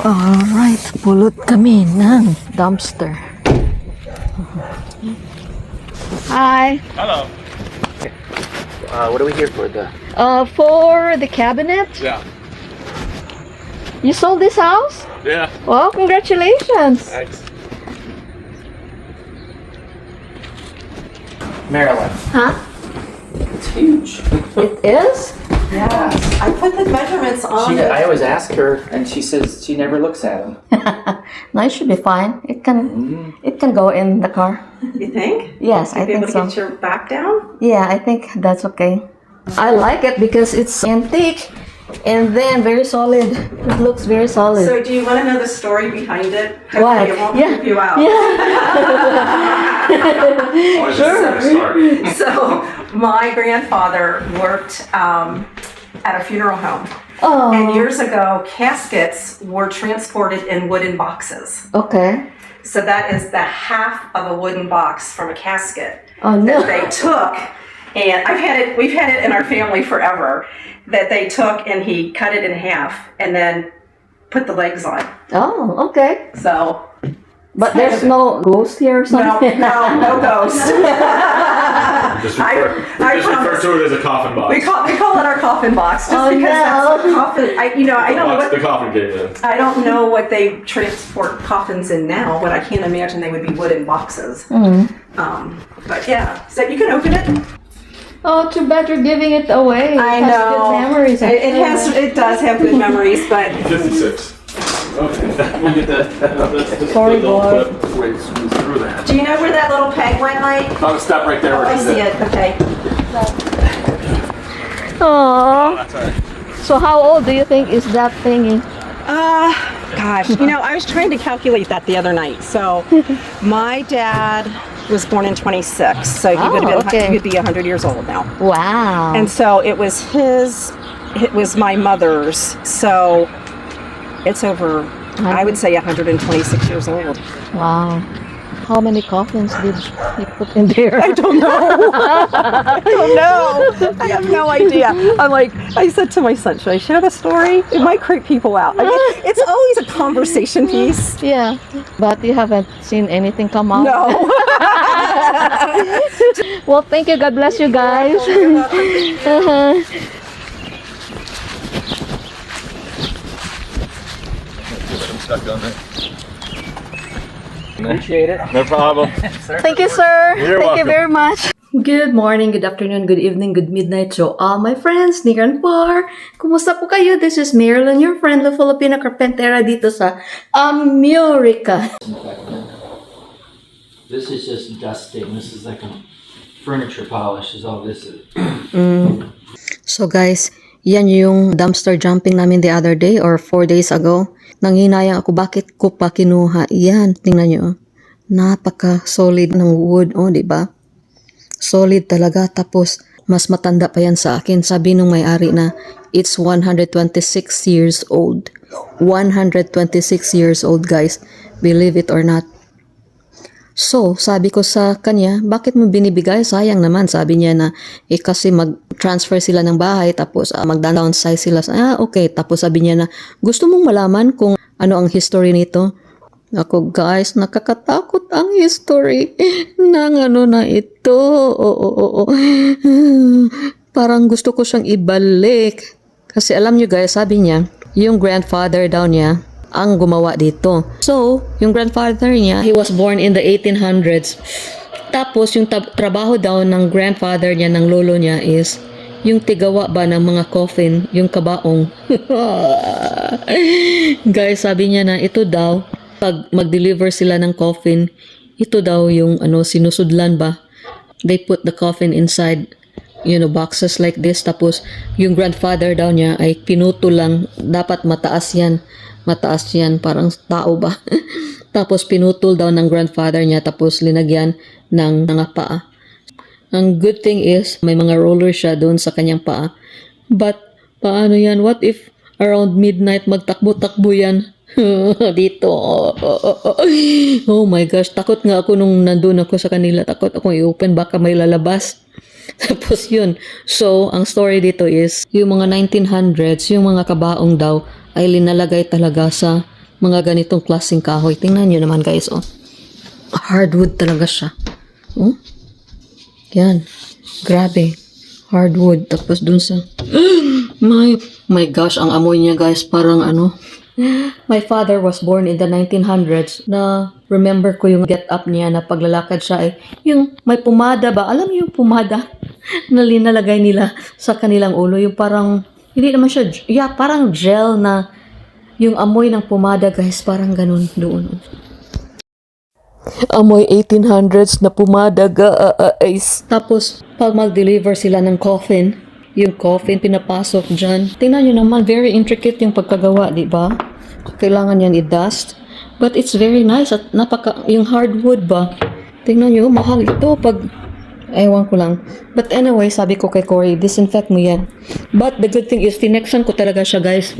Alright, pulot kami ng dumpster. Hi. Hello. What are we here for? For the cabinet. Yeah. You sold this house? Yeah. Well, congratulations. Thanks. Marilyn. Huh? It's huge. It is? Yes, I put the measurements on it. I always ask her, and she says she never looks at them. No, it should be fine. It can go in the car. You think? Yes, I You'll be think able to so. get your back down? Yeah, I think that's okay. I like it because it's antique and then very solid. It looks very solid. So do you want to know the story behind it? What? Hopefully it won't Yeah. creep you out. Sure. So my grandfather worked at a funeral home. Oh. And years ago, caskets were transported in wooden boxes. Okay. So that is the half of a wooden box from a casket Oh that no. they took. And we've had it in our family forever, that they took and he cut it in half and then put the legs on. Oh, okay. So, But there's no ghost here or no, something? no ghost. Just I refer promise. to it as a coffin box. We call it our coffin box, just Oh, because that's no. what coffin. I don't know the what coffin came in. I don't know what they transport coffins in now, but I can't imagine they would be wooden boxes. But yeah, so you can open it. Oh, too bad you're giving it away. It I has know. good memories. It does have good memories, but 56. Okay. We'll get that. Sorry, boy. Wait, squeeze through that. do you know where that little peg went, Mike? Oh, stop right there. Oh, I see it. Okay. Oh. That's all right. So how old do you think is that thingy? Gosh, I was trying to calculate that the other night. So, my dad was born in 26, so he would have been okay. he would be 100 years old now. Wow. And so it was my mother's. So it's over, I would say 126 years old. Wow. How many coffins did he put in there? I don't know. I don't know. I have no idea. I said to my son, should I share the story? It might creep people out. I mean, it's always a conversation piece. Yeah. But you haven't seen anything come out? No. Well, thank you. God bless you guys. Uh-huh. I'm stuck on it. Appreciate it. No problem. Thank you, sir. You're Thank you welcome. very much. Good morning, good afternoon, good evening, good midnight to all my friends near and far. Kumusta po kayo? This is Marilyn, your friendly Filipino carpentera dito sa America. This is just dusting. This is like a furniture polish. Is all this is. So guys, yan yung dumpster jumping namin the other day or 4 days ago. Nanghinayang ako bakit ko pa kinuha. Yan, tingnan nyo. Napaka-solid ng wood. Oh, di ba? Solid talaga. Tapos, mas matanda pa yan sa akin. Sabi nung may-ari na, it's 126 years old. 126 years old, guys. Believe it or not. So, sabi ko sa kanya, bakit mo binibigay? Sayang naman. Sabi niya na, kasi mag-transfer sila ng bahay, tapos mag-downsize sila. Okay. Tapos sabi niya na, gusto mong malaman kung ano ang history nito? Ako, guys, nakakatakot ang history ng ano na ito. Parang gusto ko siyang ibalik. Kasi alam niyo guys, sabi niya, yung grandfather daw niya, ang gumawa dito. So, yung grandfather niya, he was born in the 1800s. Tapos, yung trabaho daw ng grandfather niya, ng lolo niya is, yung tigawa ba ng mga coffin, yung kabaong. Guys, sabi niya na ito daw, pag mag-deliver sila ng coffin, ito daw yung sinusudlan ba. They put the coffin inside, boxes like this. Tapos, yung grandfather daw niya ay pinutol lang. Dapat mataas yan. Mataas yan, parang tao ba? Tapos pinutol daw ng grandfather niya, tapos linagyan ng mga paa. Ang good thing is, may mga roller siya doon sa kanyang paa. But, paano yan? What if around midnight magtakbo-takbo yan? Dito. Oh my gosh, takot nga ako nung nandun ako sa kanila. Takot akong i-open, baka may lalabas. Tapos yun. So, ang story dito is, yung mga 1900s, yung mga kabaong daw, ay linalagay talaga sa mga ganitong klaseng kahoy. Tingnan nyo naman guys, oh. Hardwood talaga siya. Oh. Yan. Grabe. Hardwood. Tapos dun sa... my gosh, ang amoy niya guys, parang ano... My father was born in the 1900s na remember ko yung get up niya na paglalakad siya yung may pumada ba? Alam mo yung pumada na linalagay nila sa kanilang ulo? Yung parang, hindi naman siya, parang gel na yung amoy ng pumada guys, parang ganun doon. Amoy 1800s na pumada guys. Tapos, pag mag-deliver sila ng coffin, yung coffin pinapasok dyan. Tingnan nyo naman, very intricate yung pagkagawa, di ba? Kailangan yan i-dust. But it's very nice at yung hardwood ba? Tingnan nyo, mahal ito pag... Ewan ko lang. But anyway, sabi ko kay Cory, disinfect mo yan. But the good thing is, tinexan ko talaga siya guys.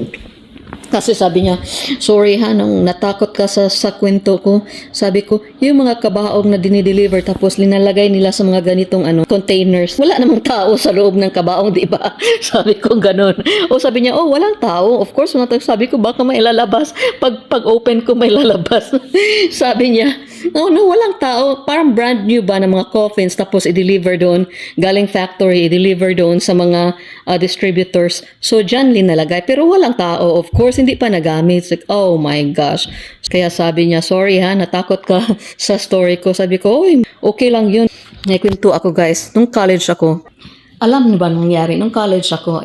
Kasi sabi niya, sorry ha, nung natakot ka sa kwento ko, sabi ko, yung mga kabaong na dinideliver tapos linalagay nila sa mga ganitong containers, wala namang tao sa loob ng kabaong, di ba? Sabi ko ganun. O sabi niya, oh, walang tao. Of course, sabi ko, baka may lalabas. Pag open ko, may lalabas. Sabi niya, no, walang tao. Parang brand new ba ng mga coffins tapos i-deliver doon, galing factory, i-deliver doon sa mga distributors. So, dyan linalagay. Pero walang tao, of course, hindi pa nagamit. It's like, oh my gosh. Kaya sabi niya, sorry ha, natakot ka sa story ko. Sabi ko, oy, okay lang yun. Naikwento ako guys, nung college ako, alam niyo ba nangyari? Nung college ako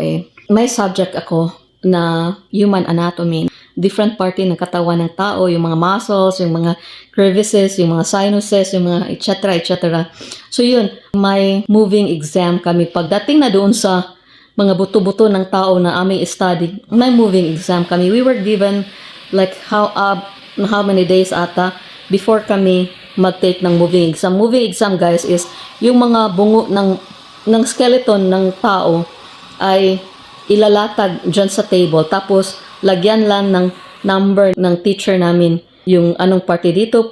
may subject ako na human anatomy. Different party ng katawan ng tao, yung mga muscles, yung mga crevices, yung mga sinuses, yung mga etc. So yun, may moving exam kami. Pagdating na doon sa mga buto-buto ng tao na aming study, may moving exam kami. We were given like how many days ata before kami mag-take ng moving exam. Moving exam guys is yung mga bungo ng skeleton ng tao ay ilalatag dyan sa table. Tapos lagyan lang ng number ng teacher namin yung anong party dito.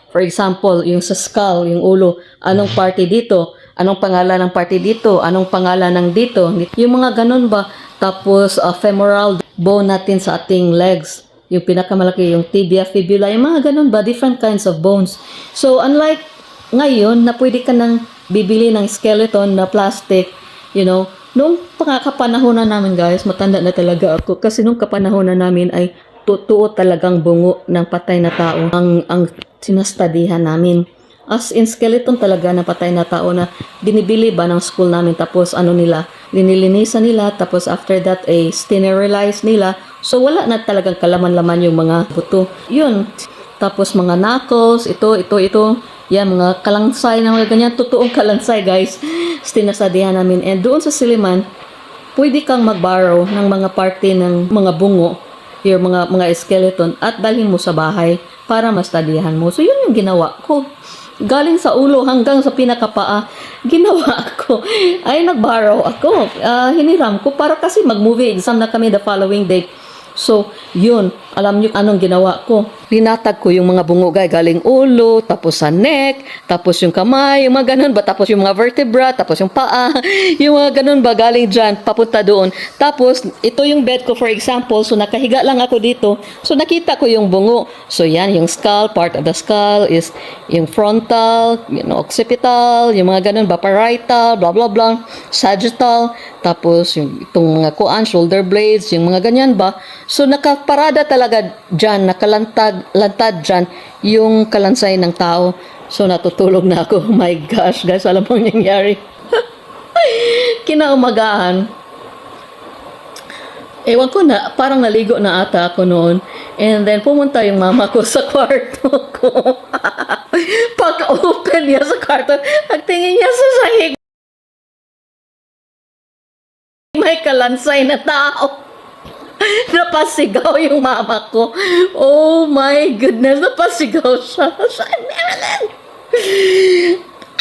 For example, yung sa skull, yung ulo, anong party dito, anong pangalan ng party dito, anong pangalan ng dito. Yung mga ganun ba. Tapos femoral bone natin sa ating legs. Yung pinakamalaki, yung tibia, fibula, yung mga ganun ba. Different kinds of bones. So unlike ngayon na pwede ka nang bibili ng skeleton na plastic, you know, nung kapanahonan namin guys, matanda na talaga ako. Kasi nung kapanahonan namin ay totoo talagang bungo ng patay na tao ang sinastadihan namin. As in skeleton talaga na patay na tao na binibili ba ng school namin. Tapos linilinisan nila. Tapos after that sterilize nila. So wala na talagang kalaman-laman yung mga buto. Yun. Tapos mga knuckles, ito. Yan, mga kalansay na mga ganyan. Totoong kalansay guys. Sinasadihan namin. And doon sa Silliman, pwede kang mag-borrow ng mga parte ng mga bungo, yung mga skeleton, at dalhin mo sa bahay para mastadihan mo. So yun yung ginawa ko. Galing sa ulo hanggang sa pinakapaa, ginawa ko. Ay, nag-borrow ako. Hiniram ko para kasi mag-movie exam na kami the following day. So, yun. Alam niyo anong ginawa ko? Linatag ko yung mga bungo galing ulo, tapos sa neck, tapos yung kamay, yung mga ganun ba, tapos yung mga vertebra, tapos yung paa, yung mga ganun ba, galing dyan, papunta doon. Tapos, ito yung bed ko for example, so nakahiga lang ako dito, so nakita ko yung bungo. So, yan, yung skull, part of the skull is yung frontal, yung occipital, yung mga ganun ba, parietal, blah, blah, blah, sagittal, tapos yung itong mga kuan, shoulder blades, yung mga ganyan ba. So, nakaparada talaga dyan, nakalantad dyan yung kalansay ng tao. So, natutulog na ako. Oh my gosh, guys, alam mo nangyari. Kinaumagahan. Ewan ko na, parang naligo na ata ako noon. And then, pumunta yung mama ko sa kwarto ko. Pag-open niya sa kwarto, nagtingin niya sa sahig. May kalansay na tao. Napasigaw yung mama ko. Oh my goodness, napasigaw siya.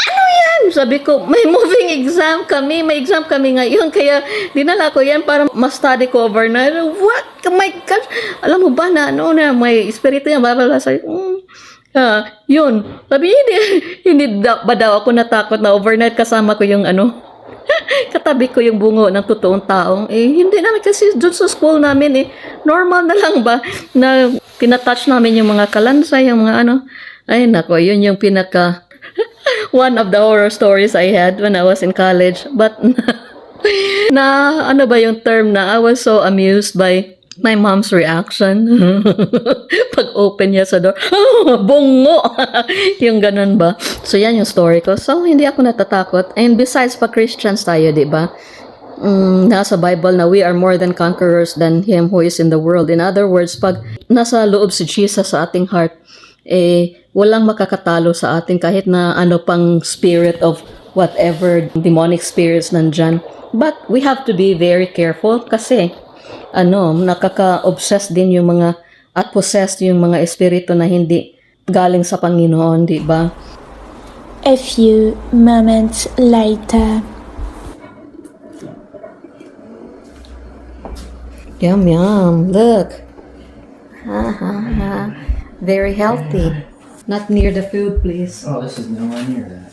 Ano yan? Sabi ko, may moving exam kami. May exam kami ngayon. Kaya dinala ko yan para ma-study ko overnight. What? Oh my gosh. Alam mo ba na may espiritu yan. Sabi, yun. Sabi, hindi ba daw ako natakot na overnight kasama ko yung katabi ko yung bungo ng totoong taong. Hindi namin kasi doon sa school namin normal na lang ba na pinatouch namin yung mga kalansa, yung mga ano. Ay, nako, yun yung pinaka, one of the horror stories I had when I was in college. But, ano ba yung term na I was so amused by my mom's reaction. Pag open niya sa door, bungo! Yung ganun ba? So, yan yung story ko. So, hindi ako natatakot. And besides, pag Christians tayo, di ba? Nasa Bible na we are more than conquerors than Him who is in the world. In other words, pag nasa loob si Jesus sa ating heart, walang makakatalo sa atin kahit na ano pang spirit of whatever demonic spirits nandyan. But we have to be very careful kasi nakaka-obsess din yung mga at possessed yung mga espiritu na hindi galing sa Panginoon, di ba? A few moments later. Yum, yum. Look. Very healthy. Not near the food, please. Oh, this is nowhere near that.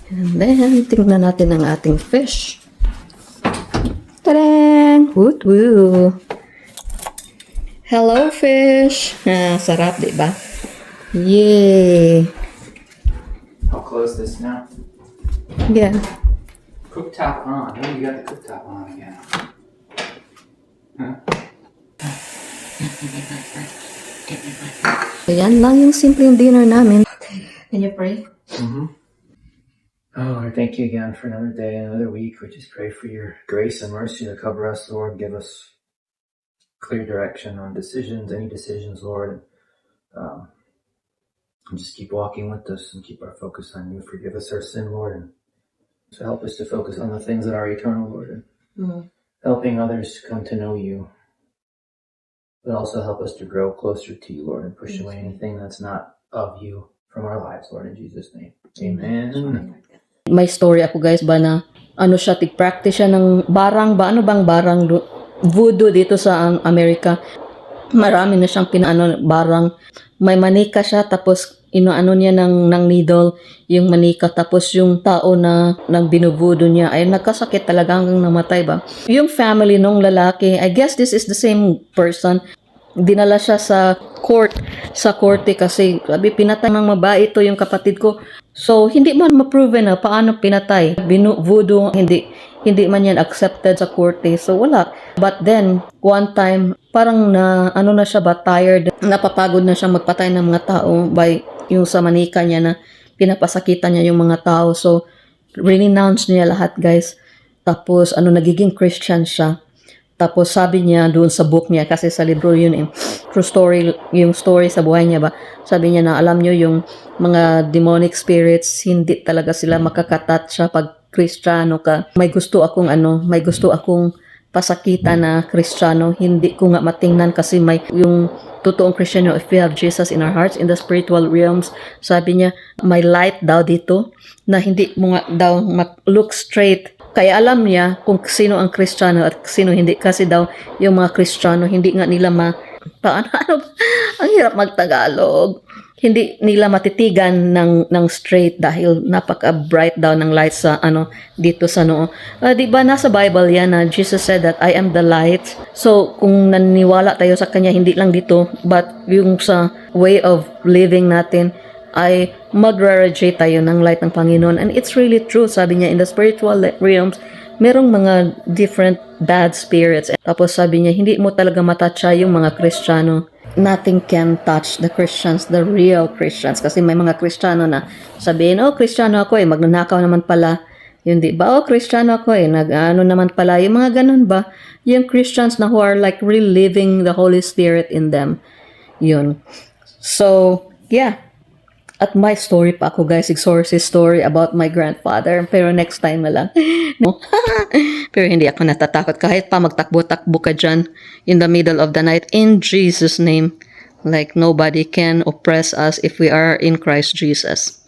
And then, tingnan natin ang ating fish. Ta-dang! Woot woo! Hello, fish! Sarap, di ba? Yay! I'll close this now. Yeah. Cooktop on. Oh, you got the cooktop on again. Huh? So, yan lang yung simpleng dinner namin. Can you pray? Oh, Lord, thank you again for another day, another week. We just pray for your grace and mercy to cover us, Lord. Give us clear direction on decisions, any decisions, Lord. And just keep walking with us and keep our focus on you. Forgive us our sin, Lord, and so help us to focus on the things that are eternal, Lord, and helping others to come to know you. But also help us to grow closer to you, Lord, and push away anything that's not of you from our lives, Lord, in Jesus' name. Amen. May story ako guys ba na siya, tig-practice siya ng barang ba? Ano bang barang voodoo dito sa Amerika? Marami na siyang barang. May manika siya tapos inoano niya ng needle yung manika tapos yung tao na nang binuvoodoo niya ay nagkasakit talaga hanggang namatay ba. Yung family nung lalaki, I guess this is the same person. Dinala siya sa korte kasi sabi pinatay ng babae ito yung kapatid ko. So hindi man ma-proven na paano pinatay. Voodoo, hindi man yan accepted sa korte. So wala. But then one time parang na siya ba tired, napapagod na siya magpatay ng mga tao by yung sa manika niya na pinapasakitan niya yung mga tao. So renounce niya lahat guys. Tapos nagiging Christian siya. Tapos sabi niya doon sa book niya, kasi sa libro yun true story, yung story sa buhay niya ba, sabi niya na alam niyo yung mga demonic spirits, hindi talaga sila makakatat siya pag Kristiyano ka. May gusto akong pasakita na Kristiyano, hindi ko nga matingnan kasi may yung totoong Kristiyano, if we have Jesus in our hearts, in the spiritual realms, sabi niya, may light daw dito na hindi mo nga daw look straight. Kaya alam niya kung sino ang Kristiyano at sino hindi. Kasi daw, yung mga Kristiyano, hindi nga nila ang hirap magtagalog. Hindi nila matitigan ng straight dahil napaka-bright daw ng light sa dito sa noo. Di ba nasa Bible yan na Jesus said that I am the light. So, kung naniniwala tayo sa Kanya, hindi lang dito, but yung sa way of living natin, ay mag-radiate tayo ng light ng Panginoon. And it's really true. Sabi niya, in the spiritual realms, merong mga different bad spirits. Tapos sabi niya, hindi mo talaga matatcha yung mga Kristiyano. Nothing can touch the Christians, the real Christians. Kasi may mga Kristiyano na sabihin, Kristiyano ako magnanakaw naman pala. Yun di ba? Kristiyano ako nag-ano naman pala. Yung mga ganun ba? Yung Christians na who are like reliving the Holy Spirit in them. Yun. So, yeah. At may story pa ako guys, exorcist story about my grandfather. Pero next time na lang. No? Pero hindi ako natatakot kahit pa magtakbo-takbo ka dyan in the middle of the night. In Jesus' name. Like nobody can oppress us if we are in Christ Jesus.